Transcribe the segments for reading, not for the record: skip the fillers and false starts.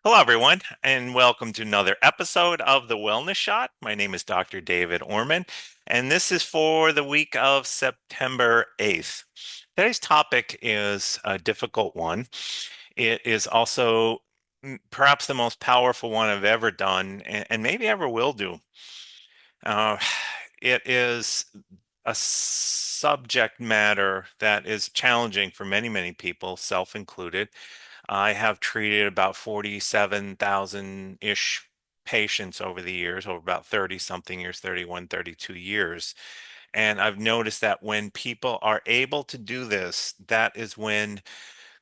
Hello, everyone, and welcome to another episode of The Wellness Shot. My name is Dr. David Orman, and this is for the week of September 8th. Today's topic is a difficult one. It is also perhaps the most powerful one I've ever done, and maybe ever will do. Uh, it is a subject matter that is challenging for many, many people, self included. I have treated about 47,000-ish patients over the years, over about 30 something years, 31, 32 years. And I've noticed that when people are able to do this, that is when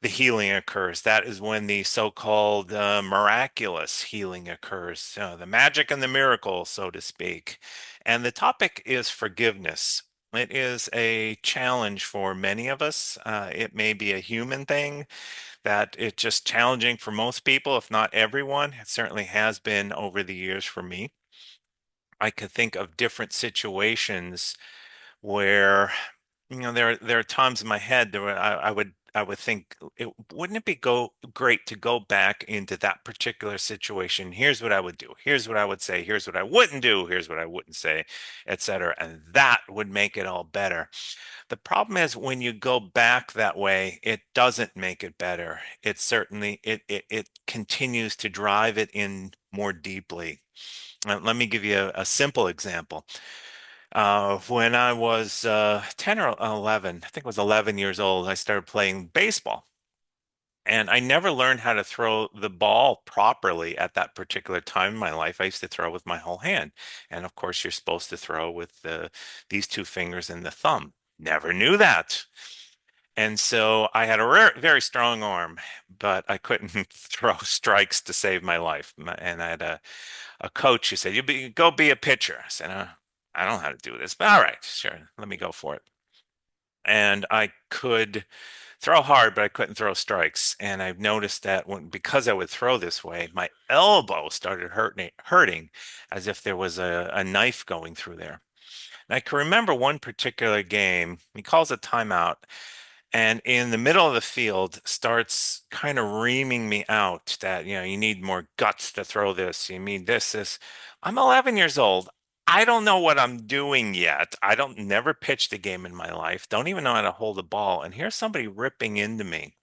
the healing occurs. That is when the so-called miraculous healing occurs, the magic and the miracle, so to speak. And the topic is forgiveness. It is a challenge for many of us. It may be a human thing that it's just challenging for most people, if not everyone. It certainly has been over the years for me. I could think of different situations where, there are times in my head that I would think, wouldn't it be go great to go back into that particular situation? Here's what I would do. Here's what I would say. Here's what I wouldn't do. Here's what I wouldn't say, etc. And that would make it all better. The problem is when you go back that way, it doesn't make it better. It certainly it continues to drive it in more deeply. Let me give you a simple example. When I was 10 or 11, I think I was 11 years old, I started playing baseball. And I never learned how to throw the ball properly at that particular time in my life. I used to throw with my whole hand. And of course, you're supposed to throw with these two fingers and the thumb. Never knew that. And so I had a very strong arm, but I couldn't throw strikes to save my life. And I had a coach who said, go be a pitcher. I said, I don't know how to do this, but all right, sure, let me go for it. And I could throw hard, but I couldn't throw strikes. And I've noticed that because I would throw this way, my elbow started hurting as if there was a knife going through there. And I can remember one particular game, he calls a timeout, and in the middle of the field starts kind of reaming me out that, you need more guts to throw this. You need this. I'm 11 years old. I don't know what I'm doing yet. I don't never pitched a game in my life. Don't even know how to hold a ball. And here's somebody ripping into me.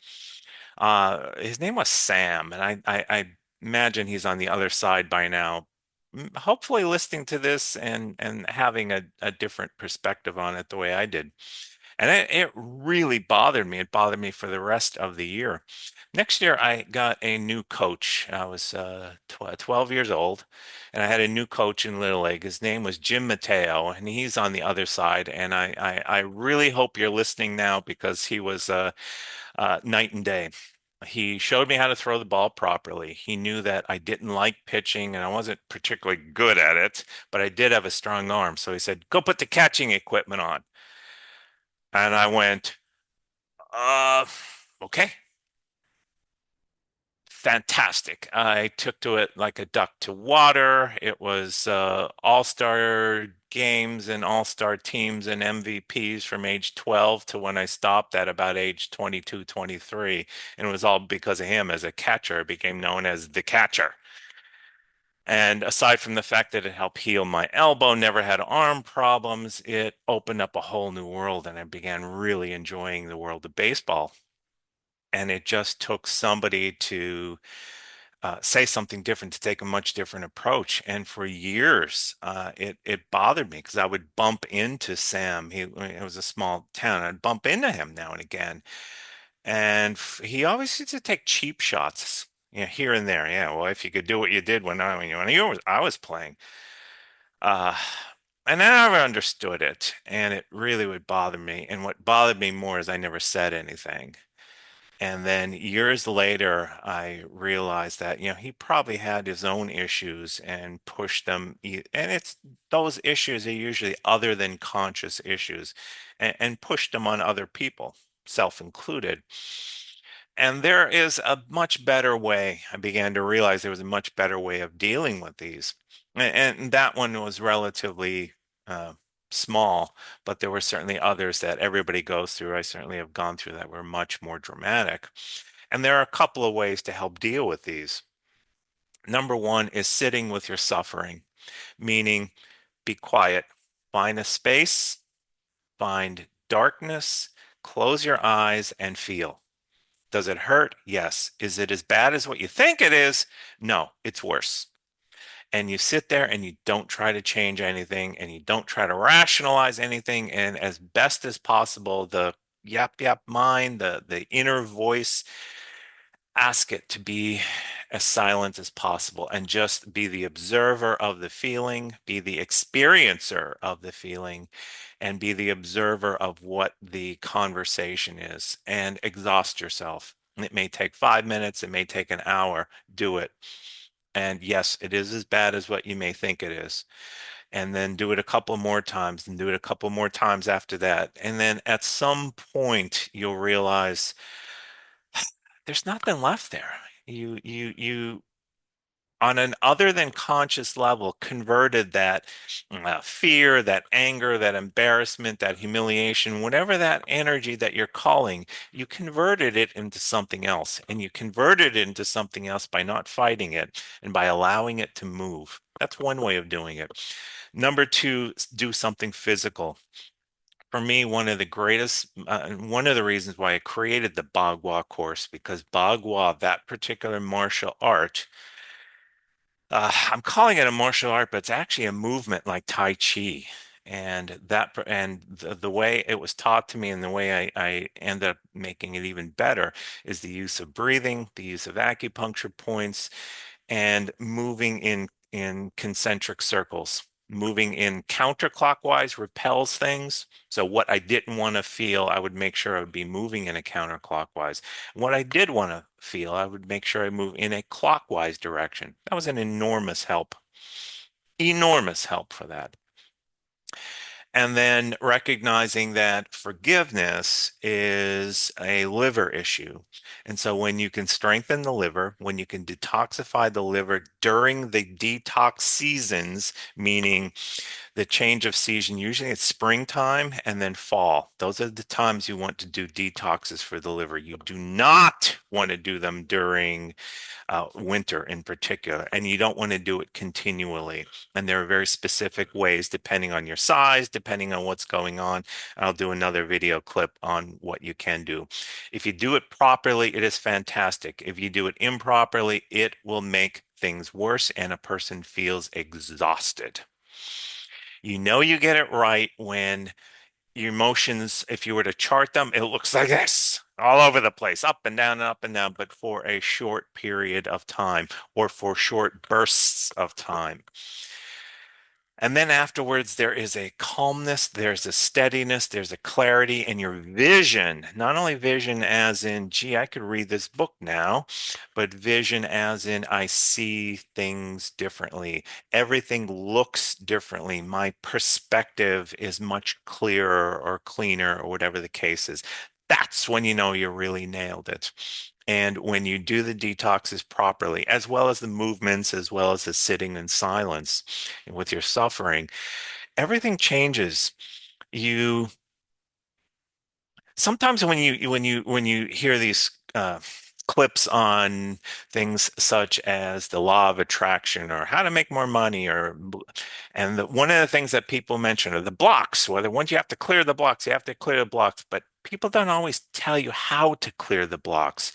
His name was Sam, and I imagine he's on the other side by now. Hopefully listening to this and having a different perspective on it the way I did. And it really bothered me. It bothered me for the rest of the year. Next year, I got a new coach. I was 12 years old, and I had a new coach in Little League. His name was Jim Mateo, and he's on the other side. And I really hope you're listening now because he was night and day. He showed me how to throw the ball properly. He knew that I didn't like pitching and I wasn't particularly good at it, but I did have a strong arm. So he said, go put the catching equipment on. And I went, uh, okay, fantastic. I took to it like a duck to water. It was all-star games and all-star teams and MVPs from age 12 to when I stopped at about age 22, 23. And it was all because of him as a catcher. I became known as the catcher. And aside from the fact that it helped heal my elbow, never had arm problems, it opened up a whole new world. And I began really enjoying the world of baseball. And it just took somebody to say something different, to take a much different approach. And for years, it bothered me because I would bump into Sam. It was a small town. I'd bump into him now and again, and he always used to take cheap shots, here and there. Yeah, well, if you could do what you did when I was playing, uh, and I never understood it, and it really would bother me. And what bothered me more is I never said anything. And then years later, I realized that, he probably had his own issues and pushed them. And it's those issues are usually other than conscious issues and pushed them on other people, self included. And there is a much better way. I began to realize there was a much better way of dealing with these. And that one was relatively uh, small, but there were certainly others that everybody goes through. I certainly have gone through that were much more dramatic. And there are a couple of ways to help deal with these. Number one is sitting with your suffering, meaning be quiet, find a space, find darkness, close your eyes and feel. Does it hurt? Yes. Is it as bad as what you think it is? No, it's worse. And you sit there and you don't try to change anything and you don't try to rationalize anything. And as best as possible, the yap yap mind, the inner voice, ask it to be as silent as possible and just be the observer of the feeling, be the experiencer of the feeling, and be the observer of what the conversation is, and exhaust yourself. It may take 5 minutes, it may take an hour. Do it. And yes, it is as bad as what you may think it is. And then do it a couple more times and do it a couple more times after that. And then at some point, you'll realize there's nothing left there. You on an other than conscious level converted that fear, that anger, that embarrassment, that humiliation, whatever that energy that you're calling, you converted it into something else. And you converted it into something else by not fighting it and by allowing it to move. That's one way of doing it. Number two, do something physical. For me, one of the reasons why I created the Bagua course, because Bagua, that particular martial art, I'm calling it a martial art, but it's actually a movement like Tai Chi. And the way it was taught to me and the way I end up making it even better is the use of breathing, the use of acupuncture points, and moving in concentric circles. Moving in counterclockwise repels things. So what I didn't want to feel, I would make sure I would be moving in a counterclockwise. What I did want to feel, I would make sure I move in a clockwise direction. That was an enormous help for that. And then recognizing that forgiveness is a liver issue. And so when you can strengthen the liver, when you can detoxify the liver during the detox seasons, meaning the change of season, usually it's springtime and then fall. Those are the times you want to do detoxes for the liver. You do not want to do them during winter in particular, and you don't want to do it continually. And there are very specific ways depending on your size, depending on what's going on. I'll do another video clip on what you can do. If you do it properly, it is fantastic. If you do it improperly, it will make things worse and a person feels exhausted. You know you get it right when your emotions, if you were to chart them, it looks like this all over the place, up and down and up and down, but for a short period of time or for short bursts of time. And then afterwards, there is a calmness, there's a steadiness, there's a clarity in your vision. Not only vision as in, gee, I could read this book now, but vision as in, I see things differently. Everything looks differently. My perspective is much clearer or cleaner or whatever the case is. That's when you know you really nailed it. And when you do the detoxes properly, as well as the movements, as well as the sitting in silence with your suffering, everything changes. You sometimes when you hear these clips on things such as the law of attraction or how to make more money one of the things that people mention are the blocks, whether once you have to clear the blocks, you have to clear the blocks, but people don't always tell you how to clear the blocks.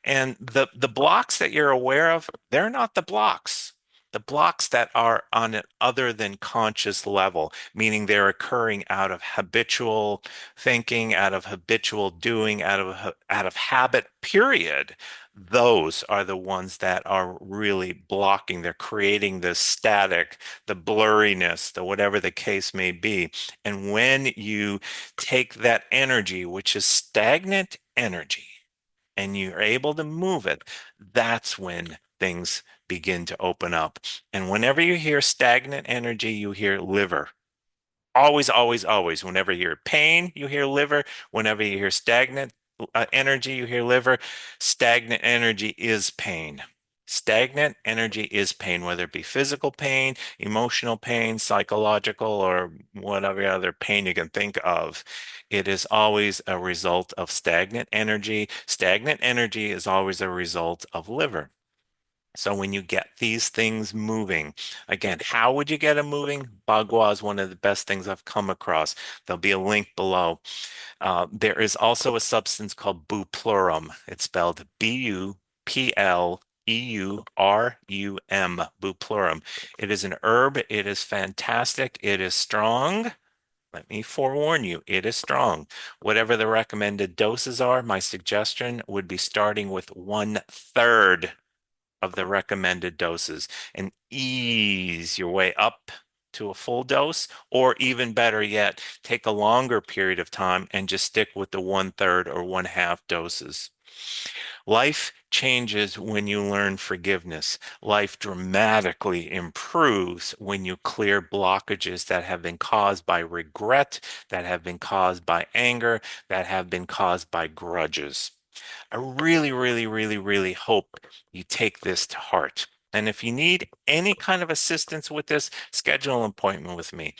And the blocks that you're aware of, they're not the blocks. The blocks that are on an other than conscious level, meaning they're occurring out of habitual thinking, out of habitual doing, out of habit, period. Those are the ones that are really blocking. They're creating the static, the blurriness, the whatever the case may be. And when you take that energy, which is stagnant energy, and you're able to move it, that's when things begin to open up. And whenever you hear stagnant energy, you hear liver. Always, always, always. Whenever you hear pain, you hear liver. Whenever you hear stagnant energy, you hear liver. Stagnant energy is pain. Stagnant energy is pain, whether it be physical pain, emotional pain, psychological, or whatever other pain you can think of. It is always a result of stagnant energy. Stagnant energy is always a result of liver. So when you get these things moving, again, how would you get them moving? Bagua is one of the best things I've come across. There'll be a link below. There is also a substance called bupleurum. It's spelled Buplurum, bupleurum. It is an herb. It is fantastic. It is strong. Let me forewarn you, it is strong. Whatever the recommended doses are, my suggestion would be starting with 1/3 of the recommended doses and ease your way up to a full dose, or even better yet, take a longer period of time and just stick with the 1/3 or 1/2 doses. Life changes when you learn forgiveness. Life dramatically improves when you clear blockages that have been caused by regret, that have been caused by anger, that have been caused by grudges. I really, really, really, really hope you take this to heart. And if you need any kind of assistance with this, schedule an appointment with me.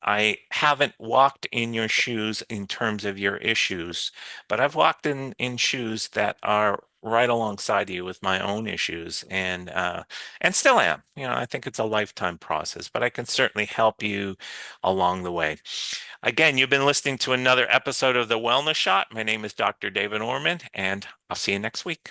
I haven't walked in your shoes in terms of your issues, but I've walked in shoes that are right alongside you with my own issues and still am. I think it's a lifetime process, but I can certainly help you along the way. Again, you've been listening to another episode of The Wellness Shot. My name is Dr. David Orman, and I'll see you next week.